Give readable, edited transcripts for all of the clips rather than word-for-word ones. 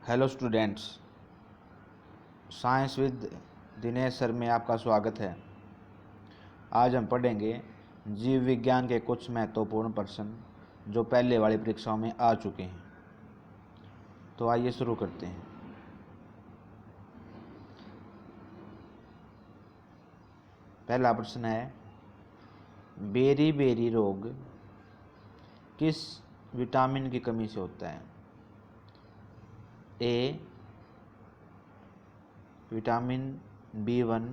Hello students, science with Dinesh sir में आपका स्वागत है। आज हम पढ़ेंगे जीव विज्ञान के कुछ महत्वपूर्ण प्रश्न जो पहले वाली परीक्षाओं में आ चुके हैं। तो आइए शुरू करते हैं। पहला प्रश्न है, बेरी रोग किस विटामिन की कमी से होता है? A vitamin B1,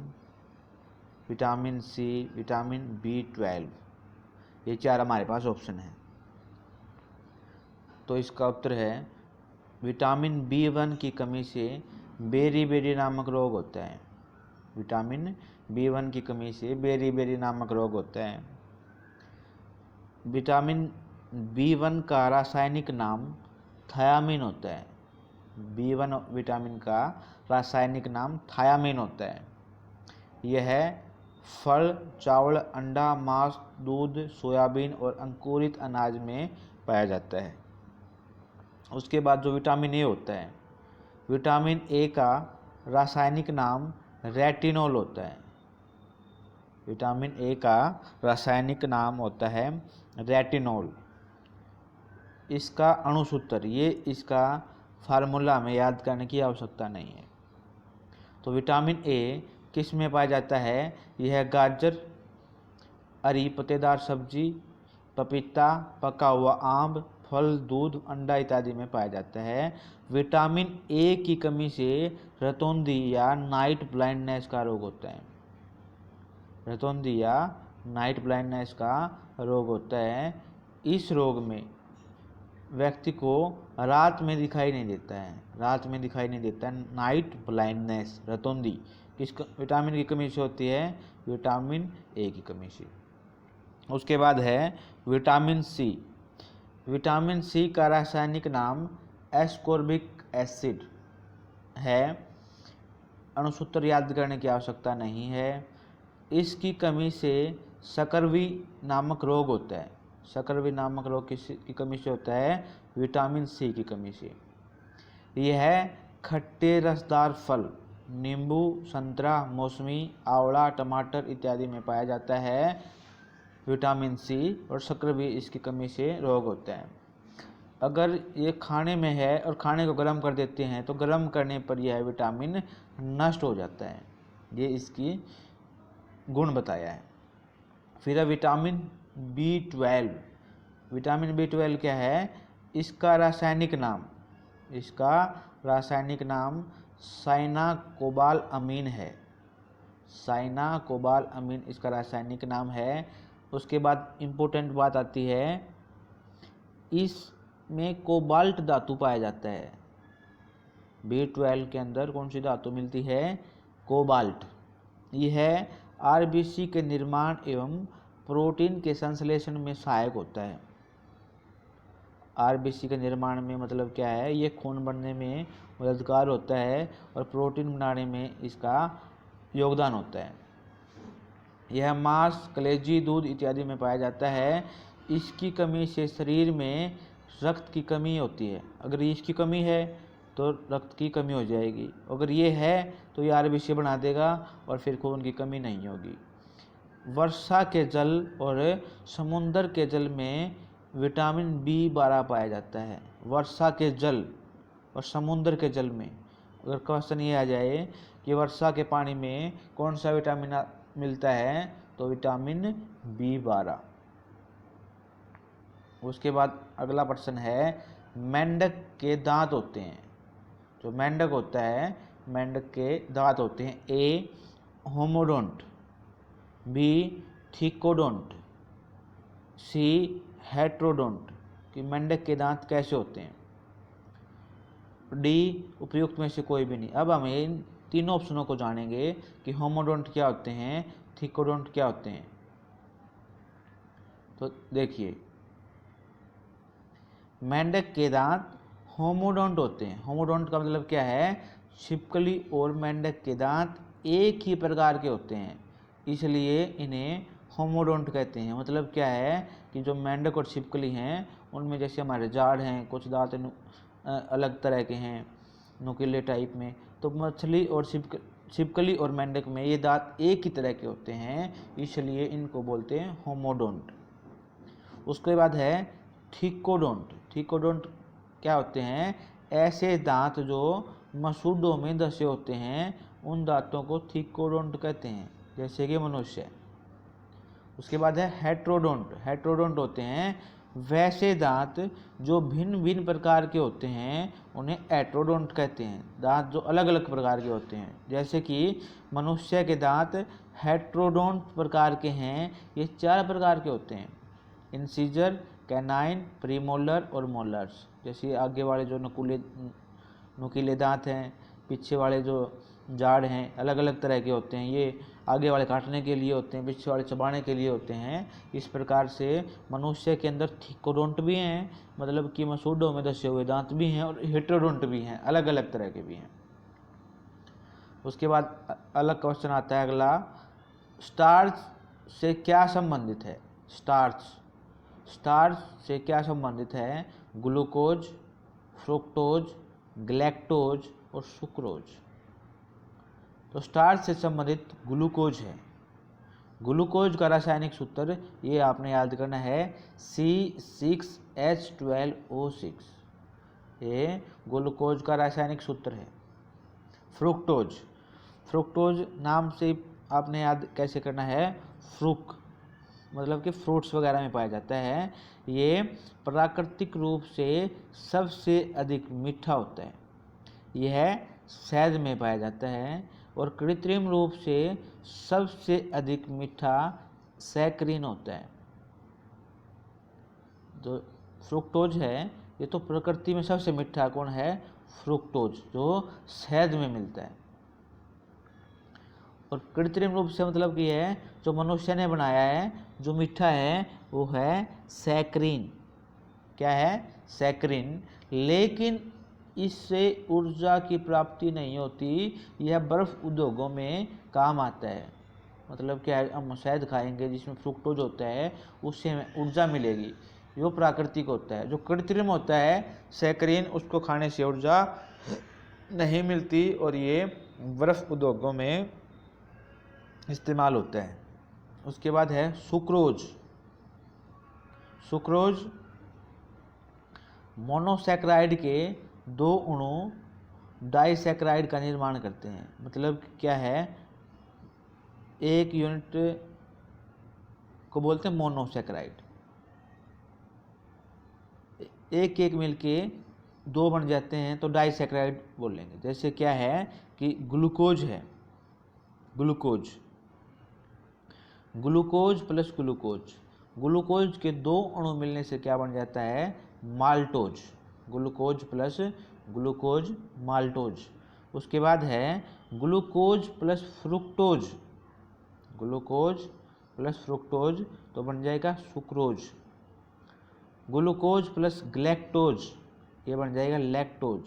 vitamin C, vitamin B12। ये चार हमारे पास ऑप्शन है। तो इसका उत्तर है विटामिन B1 की कमी से बेरी नामक रोग होता है। विटामिन B1 की कमी से बेरी नामक रोग होता है। विटामिन B1 का रासायनिक नाम थायामीन होता है। B1 विटामिन का रासायनिक नाम थायामीन होता है। यह फल, चावल, अंडा, मांस, दूध, सोयाबीन और अंकुरित अनाज में पाया जाता है। उसके बाद जो विटामिन ए होता है, विटामिन ए का रासायनिक नाम रेटिनॉल होता है। विटामिन ए का रासायनिक नाम होता है रेटिनॉल। इसका अणुसूत्र, ये इसका फार्मूला में याद करने की आवश्यकता नहीं है। तो विटामिन ए किस में पाया जाता है? यह गाजर, हरी पत्तेदार सब्जी, पपीता, पका हुआ आम, फल, दूध, अंडा इत्यादि में पाया जाता है। विटामिन ए की कमी से रतौंधी या नाइट ब्लाइंडनेस का रोग होता है। रतौंधी या नाइट ब्लाइंडनेस का रोग होता है। इस रोग में व्यक्ति को रात में दिखाई नहीं देता है। रात में दिखाई नहीं देता है। नाइट ब्लाइंडनेस, रतौंधी किस विटामिन की कमी से होती है? विटामिन ए की कमी से। उसके बाद है विटामिन सी। विटामिन सी का रासायनिक नाम एस्कोर्बिक एसिड है। अणुसूत्र याद करने की आवश्यकता नहीं है। इसकी कमी से शकरवी नामक रोग होता है। शकरवी नामक रोग की कमी से होता है? विटामिन सी की कमी से। यह खट्टे रसदार फल, नींबू, संतरा, मौसमी, आंवला, टमाटर इत्यादि में पाया जाता है। विटामिन सी और शकरवी इसकी कमी से रोग होता है। अगर ये खाने में है और खाने को गर्म कर देते हैं तो गर्म करने पर यह विटामिन नष्ट हो जाता है। ये इसकी गुण बताया है। फिर है विटामिन B12। विटामिन B12 क्या है? इसका रासायनिक नाम साइनाकोबालामीन है। साइनाकोबालामीन इसका रासायनिक नाम है। उसके बाद इम्पोर्टेंट बात आती है, इसमें कोबाल्ट धातु पाया जाता है। B12 के अंदर कौन सी धातु मिलती है? कोबाल्ट। यह आरबीसी के निर्माण एवं प्रोटीन के संश्लेषण में सहायक होता है। आरबीसी के निर्माण में मतलब क्या है? ये खून बनने में मददगार होता है और प्रोटीन बनाने में इसका योगदान होता है। यह मांस, कलेजी, दूध इत्यादि में पाया जाता है। इसकी कमी से शरीर में रक्त की कमी होती है। अगर इसकी कमी है तो रक्त की कमी हो जाएगी। अगर ये है तो ये आरबीसी बना देगा और फिर खून की कमी नहीं होगी। वर्षा के जल और समुद्र के जल में विटामिन B12 पाया जाता है। वर्षा के जल और समुद्र के जल में, अगर क्वेश्चन ये आ जाए कि वर्षा के पानी में कौन सा विटामिन मिलता है, तो विटामिन B12। उसके बाद अगला प्रश्न है, मेंढक के दांत होते हैं। जो मेंढक होता है, मेंढक के दांत होते हैं। ए होमोडोंट, बी थिकोडोंट, सी हेट्रोडोंट। कि मेंढक के दांत कैसे होते हैं? डी उपयुक्त में से कोई भी नहीं। अब हम इन तीनों ऑप्शनों को जानेंगे कि होमोडोंट क्या होते हैं, थिकोडोंट क्या होते हैं। तो देखिए, मेंढक के दांत होमोडोंट होते हैं। होमोडोंट का मतलब क्या है? छिपकली और मेंढक के दांत एक ही प्रकार के होते हैं, इसलिए इन्हें होमोडोंट कहते हैं। मतलब क्या है कि जो मेंढक और छिपकली हैं उनमें जैसे हमारे जाड़ हैं, कुछ दांत अलग तरह के हैं, नुकीले टाइप में। तो मछली और छिपकली और मेंढक में ये दांत एक ही तरह के होते हैं, इसलिए इनको बोलते हैं होमोडोंट। उसके बाद है थिकोडोंट। थिकोडोंट क्या होते हैं? ऐसे दांत जो मसूड़ों में धसे होते हैं, उन दांतों को थिकोडोंट कहते हैं, जैसे कि मनुष्य। उसके बाद है हेट्रोडोंट। हेट्रोडोंट होते हैं वैसे दांत जो भिन्न भिन्न प्रकार के होते हैं, उन्हें हेट्रोडोंट कहते हैं। दांत जो अलग अलग प्रकार के होते हैं, जैसे कि मनुष्य के दांत हेट्रोडोंट प्रकार के हैं। ये 4 प्रकार के होते हैं: इंसीजर, कैनाइन, प्रीमोलर और मोलर्स। जैसे आगे वाले जो नुकीले दांत हैं, पीछे वाले जो जाड़ हैं, अलग अलग तरह के होते हैं। ये आगे वाले काटने के लिए होते हैं, पीछे वाले चबाने के लिए होते हैं। इस प्रकार से मनुष्य के अंदर थिकोडोंट भी हैं, मतलब कि मसूड़ों में धसे हुए दांत भी हैं, और हेट्रोडोंट भी हैं, अलग अलग तरह के भी हैं। उसके बाद अलग क्वेश्चन आता है अगला, स्टार्च से क्या संबंधित है? स्टार्च से क्या संबंधित है? ग्लूकोज, फ्रुक्टोज, ग्लैक्टोज और सुक्रोज। तो स्टार्च से संबंधित ग्लूकोज है। ग्लूकोज का रासायनिक सूत्र ये आपने याद करना है, C6H12O6। ये ग्लूकोज का रासायनिक सूत्र है। फ्रुक्टोज नाम से आपने याद कैसे करना है? फ्रूक, मतलब कि फ्रूट्स वगैरह में पाया जाता है। ये प्राकृतिक रूप से सबसे अधिक मीठा होता है। यह शहद में पाया जाता है। और कृत्रिम रूप से सबसे अधिक मीठा सैकरीन होता है। जो फ्रुक्टोज है, ये तो प्रकृति में सबसे मीठा कौन है? फ्रुक्टोज, जो शहद में मिलता है। और कृत्रिम रूप से मतलब कि है जो मनुष्य ने बनाया है, जो मीठा है, वो है सैकरीन। क्या है? सैकरीन। लेकिन इससे ऊर्जा की प्राप्ति नहीं होती। यह बर्फ उद्योगों में काम आता है। मतलब क्या है, हम शहद खाएंगे जिसमें फ्रुक्टोज होता है, उससे हमें ऊर्जा मिलेगी। वो प्राकृतिक होता है। जो कृत्रिम होता है सैकरीन, उसको खाने से ऊर्जा नहीं मिलती, और ये बर्फ उद्योगों में इस्तेमाल होता है। उसके बाद है सुक्रोज। सुक्रोज मोनोसैकराइड के 2 अणु डाइसैकराइड का निर्माण करते हैं। मतलब क्या है, एक यूनिट को बोलते हैं मोनोसैकराइड। एक एक मिलके 2 बन जाते हैं तो डाइसैकराइड बोलेंगे। जैसे क्या है कि ग्लूकोज है, ग्लूकोज प्लस ग्लूकोज के 2 अणु मिलने से क्या बन जाता है? Maltose. Glucose plus glucose, maltose. उसके बाद है ग्लूकोज प्लस फ्रुक्टोज, तो बन जाएगा सुक्रोज। ग्लूकोज प्लस ग्लैक्टोज, ये बन जाएगा लैक्टोज।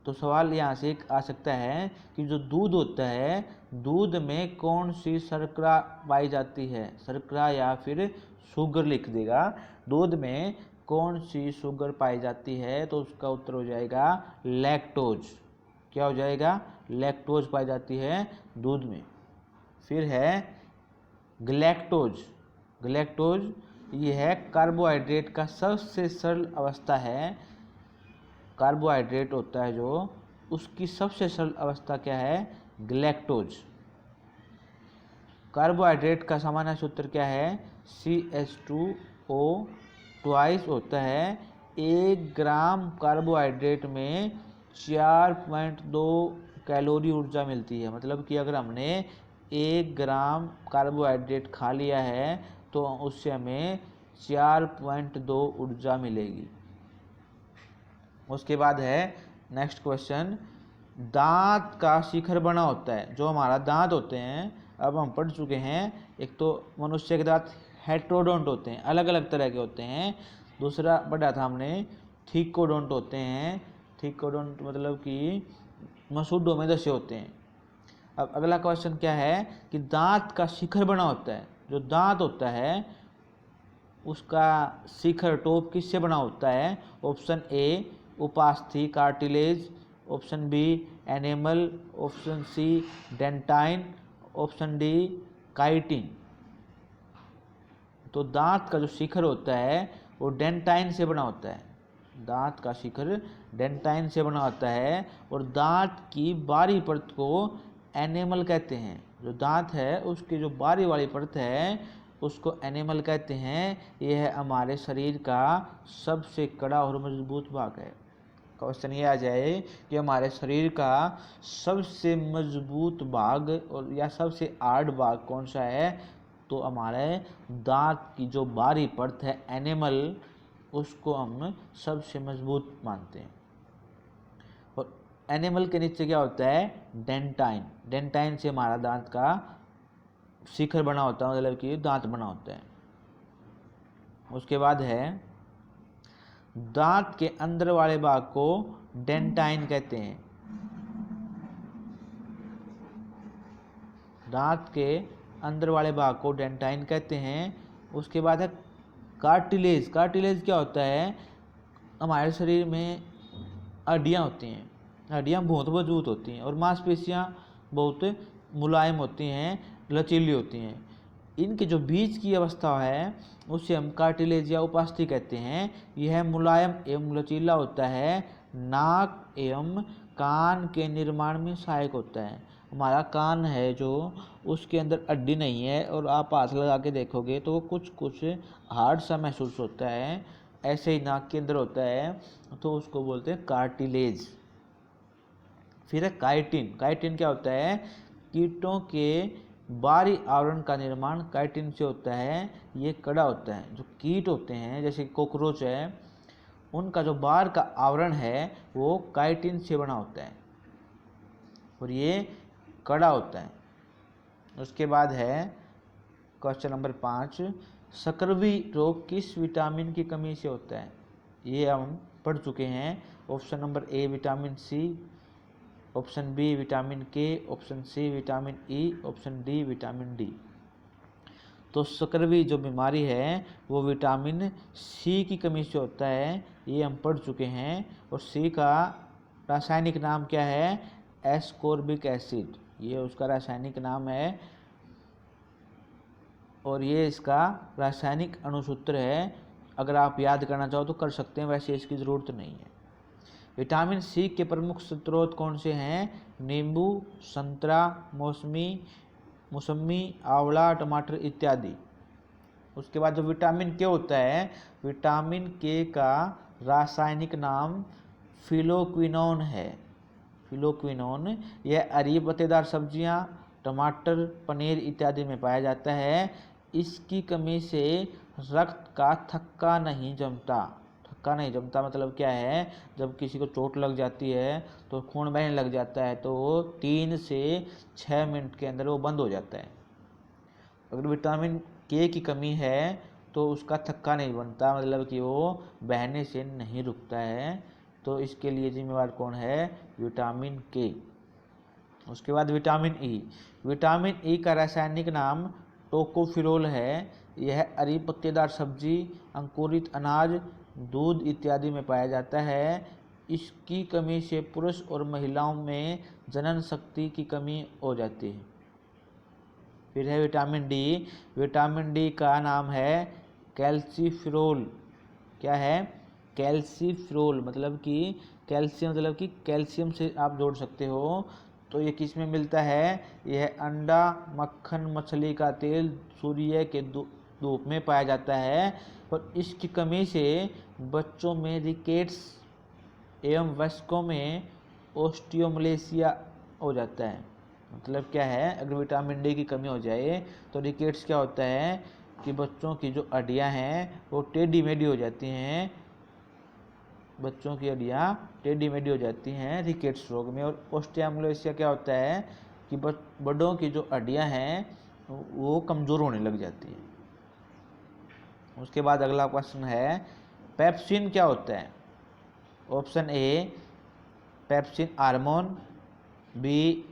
तो सवाल यहाँ से आ सकता है कि जो दूध होता है, दूध में कौन सी शर्करा पाई जाती है? शर्करा या फिर शुगर लिख देगा। दूध में कौन सी शुगर पाई जाती है? तो उसका उत्तर हो जाएगा लैक्टोज। क्या हो जाएगा? लैक्टोज पाई जाती है दूध में। फिर है ग्लैक्टोज ये है कार्बोहाइड्रेट का सबसे सरल अवस्था है। कार्बोहाइड्रेट होता है जो, उसकी सबसे सरल अवस्था क्या है? ग्लैक्टोज। कार्बोहाइड्रेट का सामान्य सूत्र क्या है? CH2O ट्वाइस होता है। 1 ग्राम कार्बोहाइड्रेट में 4.2 कैलोरी ऊर्जा मिलती है। मतलब कि अगर हमने 1 ग्राम कार्बोहाइड्रेट खा लिया है तो उससे हमें 4.2 ऊर्जा मिलेगी। उसके बाद है नेक्स्ट क्वेश्चन, दांत का शिखर बना होता है। जो हमारा दांत होते हैं, अब हम पढ़ चुके हैं, एक तो मनुष्य के दांत हेट्रोडोंट होते हैं, अलग अलग तरह के होते हैं। दूसरा पढ़ा था हमने थिकोडोंट होते हैं। थिकोडोंट मतलब कि मसूड़ों में धसे होते हैं। अब अगला क्वेश्चन क्या है कि दांत का शिखर बना होता है। जो दांत होता है उसका शिखर टॉप किससे बना होता है? ऑप्शन ए उपास्थि cartilage, option B animal, option C dentine, option D chitin. तो दांत का जो शिखर होता है वो डेंटाइन से बना होता है, दांत का शिखर डेंटाइन से बना होता है, और दांत की बाहरी परत को एनिमल कहते हैं। जो दांत है उसकी जो बाहरी वाली परत है उसको एनिमल कहते हैं। यह हमारे शरीर का सबसे कड़ा और मजबूत भाग है। क्वेश्चन ये आ जाए कि हमारे शरीर का सबसे मजबूत भाग और या सबसे हार्ड भाग कौन सा है, तो हमारे दांत की जो बाहरी परत है एनिमल, उसको हम सबसे मजबूत मानते हैं। और एनिमल के नीचे क्या होता है, डेंटाइन, डेंटाइन से हमारा दांत का शिखर बना होता है, मतलब कि दांत बना होता है। उसके बाद है दांत के अंदर वाले भाग को डेंटाइन कहते हैं। दांत के अंदर वाले भाग को डेंटाइन कहते हैं। उसके बाद है कार्टिलेज। कार्टिलेज क्या होता है, हमारे शरीर में हड्डियाँ होती हैं, हड्डियाँ बहुत मजबूत होती हैं और मांसपेशियाँ बहुत मुलायम होती हैं, लचीली होती हैं। इनके जो बीच की अवस्था है उसे हम कार्टिलेज या उपास्थि कहते हैं। यह मुलायम एवं लचीला होता है, नाक एवं कान के निर्माण में सहायक होता है। हमारा कान है जो, उसके अंदर हड्डी नहीं है और आप हाथ लगा के देखोगे तो कुछ कुछ हार्ड सा महसूस होता है, ऐसे ही नाक के अंदर होता है, तो उसको बोलते हैं कार्टिलेज। फिर है काइटिन। काइटिन क्या होता है, कीटों के बाहरी आवरण का निर्माण काइटिन से होता है। ये कड़ा होता है। जो कीट होते हैं जैसे कॉकरोच है, उनका जो बाहर का आवरण है वो काइटिन से बना होता है और ये कड़ा होता है। उसके बाद है क्वेश्चन नंबर 5, सकरवी रोग किस विटामिन की कमी से होता है। ये हम पढ़ चुके हैं। Option number A vitamin C, option B vitamin K, option C vitamin E, option D vitamin D. तो सकरवी जो बीमारी है वो विटामिन सी की कमी से होता है, ये हम पढ़ चुके हैं। और सी का रासायनिक नाम क्या है, एस्कोर्बिक एसिड, ये उसका रासायनिक नाम है और ये इसका रासायनिक अणुसूत्र है। अगर आप याद करना चाहो तो कर सकते हैं, वैसे इसकी ज़रूरत नहीं है। विटामिन सी के प्रमुख स्रोत कौन से हैं, नींबू, संतरा, मौसमी, आंवला, टमाटर इत्यादि। उसके बाद जो विटामिन के होता है, विटामिन के का रासायनिक नाम फिलोक्विनोन है। फिलोक्विनोन यह हरी पत्तेदार सब्जियां, टमाटर, पनीर इत्यादि में पाया जाता है। इसकी कमी से रक्त का थक्का नहीं जमता। थक्का नहीं जमता मतलब क्या है, जब किसी को चोट लग जाती है तो खून बहने लग जाता है, तो वो 3 से 6 मिनट के अंदर वो बंद हो जाता है। अगर विटामिन के की कमी है तो उसका थक्का नहीं बनता, मतलब कि वो बहने से नहीं रुकता है। तो इसके लिए जिम्मेवार कौन है, विटामिन के। उसके बाद विटामिन ई। विटामिन ई का रासायनिक नाम टोकोफिरोल है। यह हरी पत्तेदार सब्जी, अंकुरित अनाज, दूध इत्यादि में पाया जाता है। इसकी कमी से पुरुष और महिलाओं में जनन शक्ति की कमी हो जाती है। फिर है विटामिन डी। विटामिन डी का नाम है कैल्सीफिरोल। क्या है, कैल्सीफिरोल, मतलब कि कैल्शियम, मतलब कि कैल्शियम से आप जोड़ सकते हो। तो ये किस में मिलता है, यह अंडा, मक्खन, मछली का तेल, सूर्य के धूप में पाया जाता है। और इसकी कमी से बच्चों में रिकेट्स एवं वयस्कों में ओस्टियोमलेशिया हो जाता है। मतलब क्या है, अगर विटामिन डी की कमी हो जाए तो रिकेट्स क्या होता है कि बच्चों की जो हड्डियां हैं वो टेढ़ी मेढ़ी हो जाती हैं, बच्चों की हड्डियां टेढ़ी मेढ़ी हो जाती हैं रिकेट्स रोग में। और ओस्टियोमलेशिया क्या होता है कि बड़ों की जो हड्डियां हैं वो कमज़ोर होने लग जाती हैं। उसके बाद अगला क्वेश्चन है, पेप्सिन क्या होता है। Option A pepsin hormone, B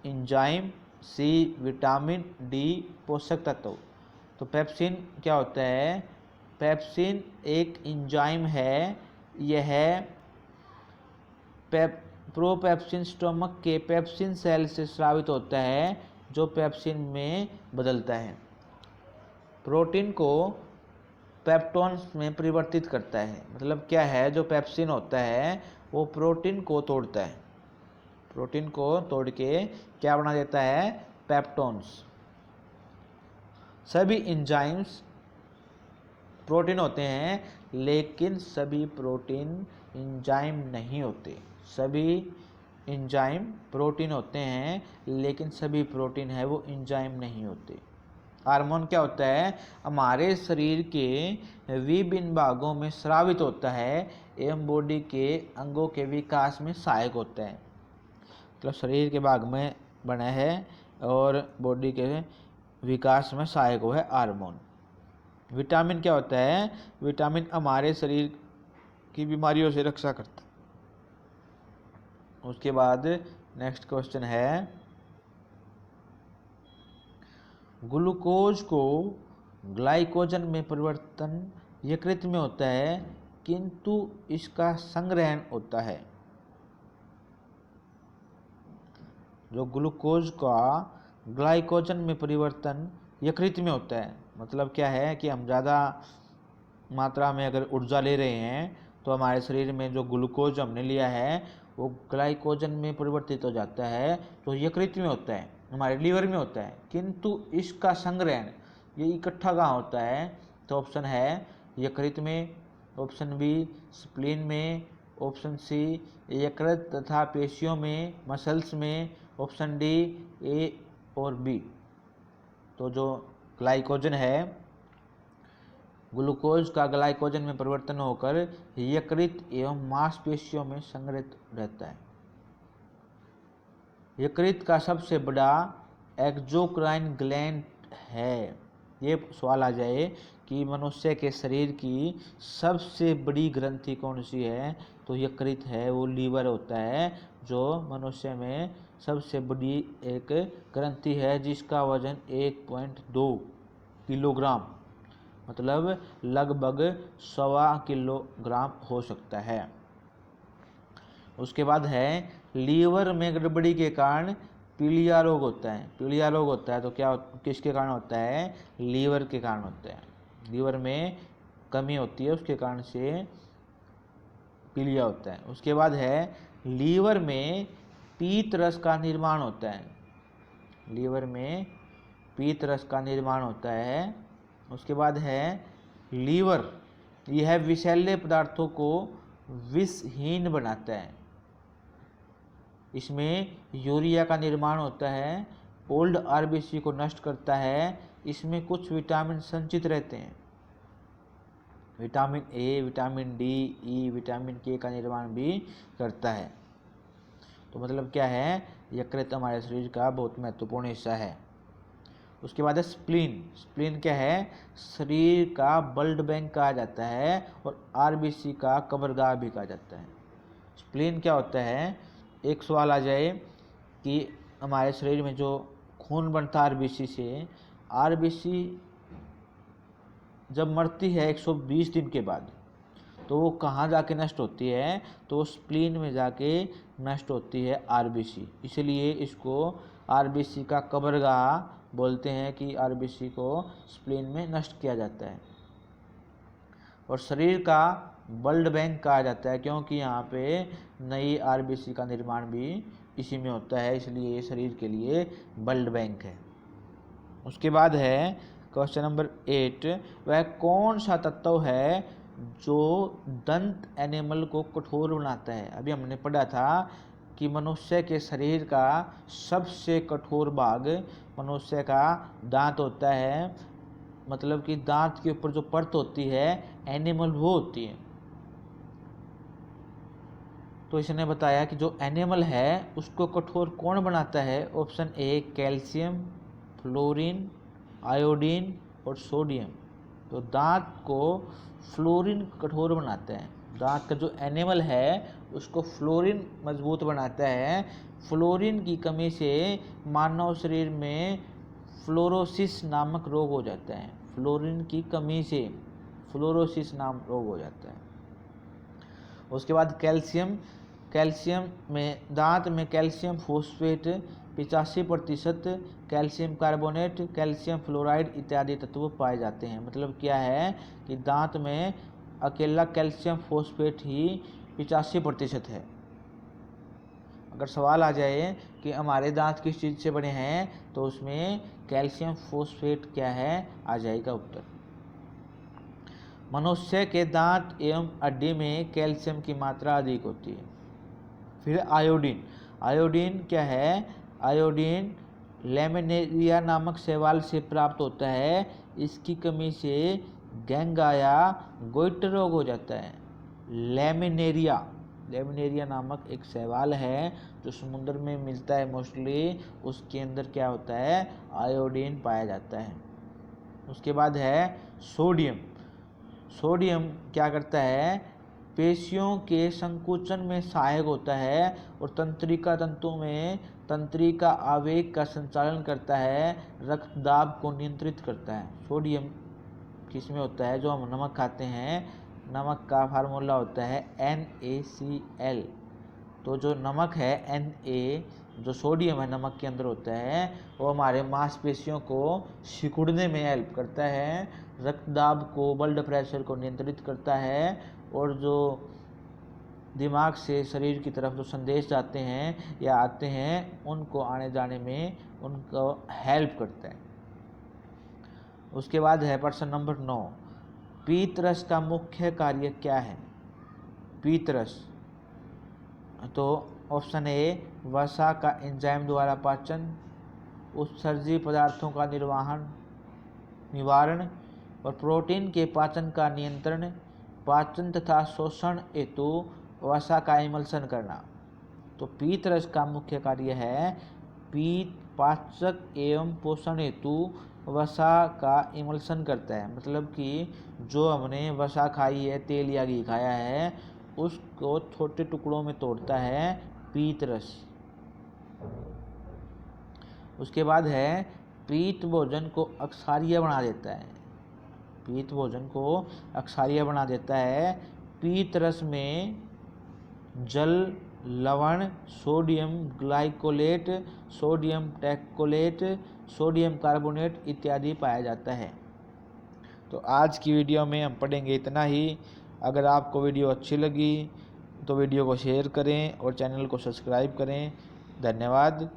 enzyme, C vitamin, D पोषक तत्व। तो पेप्सिन क्या होता है, पेप्सिन एक एंजाइम है। यह प्रोपेप्सिन स्टोमक के पेप्सिन सेल से स्रावित होता है, जो पेप्सिन में बदलता है। प्रोटीन को पेप्टोन्स में परिवर्तित करता है। मतलब क्या है, जो पेप्सिन होता है वो प्रोटीन को तोड़ता है, प्रोटीन को तोड़ के क्या बना देता है, पेप्टोन्स। सभी एंजाइम्स प्रोटीन होते हैं, लेकिन सभी प्रोटीन एंजाइम नहीं होते। सभी एंजाइम प्रोटीन होते हैं, लेकिन सभी प्रोटीन है वो एंजाइम नहीं होते। हार्मोन क्या होता है, हमारे शरीर के विभिन्न भागों में स्रावित होता है एवं बॉडी के अंगों के विकास में सहायक होता है। मतलब शरीर के भाग में बना है और बॉडी के विकास में सहायक हुआ है हार्मोन। विटामिन क्या होता है, विटामिन हमारे शरीर की बीमारियों से रक्षा करता है। उसके बाद नेक्स्ट क्वेश्चन है, ग्लूकोज को ग्लाइकोजन में परिवर्तन यकृत में होता है, किंतु इसका संग्रहण होता है। जो ग्लूकोज का ग्लाइकोजन में परिवर्तन यकृत में होता है, मतलब क्या है कि हम ज़्यादा मात्रा में अगर ऊर्जा ले रहे हैं तो हमारे शरीर में जो ग्लूकोज हमने लिया है वो ग्लाइकोजन में परिवर्तित हो जाता है, जो यकृत में होता है, हमारे लीवर में होता है। किंतु इसका संग्रहण ये इकट्ठा कहाँ होता है, तो ऑप्शन है यकृत में, ऑप्शन बी स्प्लीन में, ऑप्शन सी यकृत तथा पेशियों में, मसल्स में, ऑप्शन डी ए और बी। तो जो ग्लाइकोजन है, ग्लूकोज का ग्लाइकोजन में परिवर्तन होकर यकृत एवं मांसपेशियों में संग्रहित रहता है। यकृत का सबसे बड़ा एक्सोक्राइन ग्लैंड है। ये सवाल आ जाए कि मनुष्य के शरीर की सबसे बड़ी ग्रंथि कौन सी है, तो यकृत है, वो लीवर होता है जो मनुष्य में सबसे बड़ी एक ग्रंथि है, जिसका वजन 1.2 किलोग्राम मतलब लगभग 1.25 किलोग्राम हो सकता है। उसके बाद है लीवर में गड़बड़ी के कारण पीलिया रोग होता है। पीलिया रोग होता है तो क्या किसके कारण होता है, लीवर के कारण होता है। लीवर में कमी होती है, उसके कारण से पीलिया होता है। उसके बाद है लीवर में पीत रस का निर्माण होता है। लीवर में पीत रस का निर्माण होता है। उसके बाद है लीवर, यह विषैले पदार्थों को विषहीन बनाता है। इसमें यूरिया का निर्माण होता है, ओल्ड आरबीसी को नष्ट करता है। इसमें कुछ विटामिन संचित रहते हैं, vitamin A, vitamin D, E, vitamin के का निर्माण भी करता है। तो मतलब क्या है, यकृत हमारे शरीर का बहुत महत्वपूर्ण हिस्सा है। उसके बाद है स्प्लीन। स्प्लीन क्या है, शरीर का ब्लड बैंक कहा जाता है और आरबीसी का कब्रगाह भी कहा जाता है। स्प्लीन क्या होता है, एक सवाल आ जाए कि हमारे शरीर में जो खून बनता है आरबीसी से, आरबीसी जब मरती है 120 दिन के बाद तो वो कहाँ जाके नष्ट होती है, तो स्प्लीन में जाके नष्ट होती है आरबीसी। इसलिए इसको आरबीसी का कब्रगाह बोलते हैं कि आरबीसी को स्प्लीन में नष्ट किया जाता है। और शरीर का ब्लड बैंक कहा जाता है, क्योंकि यहाँ पे नई आरबीसी का निर्माण भी इसी में होता है, इसलिए ये शरीर के लिए ब्लड बैंक है। उसके बाद है क्वेश्चन नंबर 8, वह कौन सा तत्व है जो दंत एनिमल को कठोर बनाता है। अभी हमने पढ़ा था कि मनुष्य के शरीर का सबसे कठोर भाग मनुष्य का दांत होता है। मतलब कि दांत के ऊपर जो परत होती है एनिमल वो होती है। तो इसने बताया कि जो एनिमल है उसको कठोर कौन बनाता है। ऑप्शन ए कैल्शियम, फ्लोरीन, आयोडीन और सोडियम। तो दांत को फ्लोरीन कठोर बनाता है। दांत का जो एनिमल है उसको फ्लोरीन मजबूत बनाता है। फ्लोरीन की कमी से मानव शरीर में फ्लोरोसिस नामक रोग हो जाता है। फ्लोरीन की कमी से फ्लोरोसिस नाम रोग हो जाता है। उसके बाद कैल्शियम, कैल्शियम में दांत में calcium phosphate 85%, calcium carbonate, calcium fluoride इत्यादि तत्व पाए जाते हैं। मतलब क्या है कि दांत में अकेला कैल्शियम फोस्फेट ही 85% है। अगर सवाल आ जाए कि हमारे दांत किस चीज़ से बने हैं तो उसमें कैल्शियम फोस्फेट क्या है, आ जाएगा उत्तर। मनुष्य के दांत एवं हड्डी में कैल्शियम की मात्रा अधिक होती है। फिर आयोडीन। आयोडीन क्या है? आयोडीन लेमिनेरिया नामक शैवाल से प्राप्त होता है। इसकी कमी से गैंगा या गोइटर रोग हो जाता है। लेमिनेरिया नामक एक शैवाल है जो समुद्र में मिलता है मोस्टली, उसके अंदर क्या होता है? आयोडीन पाया जाता है। उसके बाद है सोडियम। सोडियम क्या करता है? पेशियों के संकुचन में सहायक होता है और तंत्रिका तंतु में तंत्रिका आवेग का संचालन करता है, रक्तदाब को नियंत्रित करता है। सोडियम किसमें होता है? जो हम नमक खाते हैं, नमक का फार्मूला होता है NaCl। तो जो नमक है Na, जो सोडियम है नमक के अंदर होता है, वो हमारे मांसपेशियों को सिकुड़ने में हेल्प करता है, रक्तदाब को, ब्लड प्रेशर को नियंत्रित करता है और जो दिमाग से शरीर की तरफ जो संदेश जाते हैं या आते हैं उनको आने जाने में उनको हेल्प करता है। उसके बाद है प्रश्न नंबर 9, पीतरस का मुख्य कार्य क्या है? पीतरस तो ऑप्शन ए वसा का एंजाइम द्वारा पाचन, उत्सर्जी पदार्थों का निवारण और प्रोटीन के पाचन का नियंत्रण, पाचन तथा शोषण हेतु वसा का इमल्सन करना। तो पीतरस का मुख्य कार्य है पाचक एवं पोषण हेतु वसा का इमल्सन करता है। मतलब कि जो हमने वसा खाई है, तेल या घी खाया है, उसको छोटे टुकड़ों में तोड़ता है पीतरस। उसके बाद है पीत भोजन को अक्षारीय बना देता है। पीत भोजन को अक्षारीय बना देता है। पीतरस में जल, लवण, sodium glycolate, sodium taurocholate, sodium carbonate इत्यादि पाया जाता है। तो आज की वीडियो में हम पढ़ेंगे इतना ही। अगर आपको वीडियो अच्छी लगी तो वीडियो को शेयर करें और चैनल को सब्सक्राइब करें। धन्यवाद।